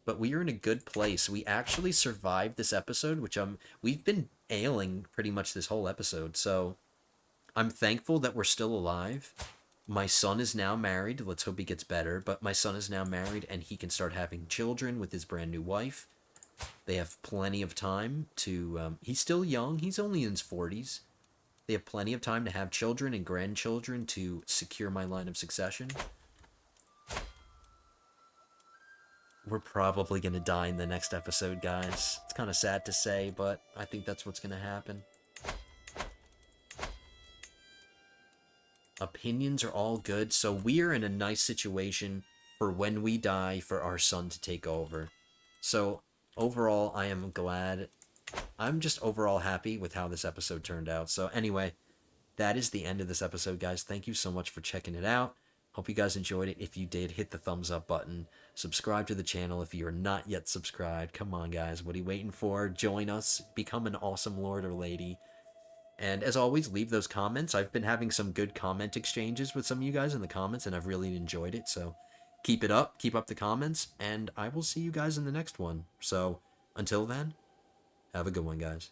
Speaker 1: But we are in a good place. We actually survived this episode, which we've been ailing pretty much this whole episode, so... I'm thankful that we're still alive. My son is now married. Let's hope he gets better. But my son is now married, and he can start having children with his brand new wife. They have plenty of time to... he's still young. He's only in his 40s. They have plenty of time to have children and grandchildren to secure my line of succession. we're probably gonna die in the next episode, guys. It's kind of sad to say, but I think that's what's gonna happen. Opinions are all good, so we're in a nice situation for when we die for our son to take over. So overall, I am glad. I'm just overall happy with how this episode turned out. So anyway, that is the end of this episode, guys. Thank you so much for checking it out. Hope you guys enjoyed it. If you did, hit the thumbs up button. Subscribe to the channel if you are not yet subscribed. Come on, guys. What are you waiting for? Join us. Become an awesome lord or lady. And as always, leave those comments. I've been having some good comment exchanges with some of you guys in the comments, and I've really enjoyed it. So keep it up. Keep up the comments. And I will see you guys in the next one. So until then, have a good one, guys.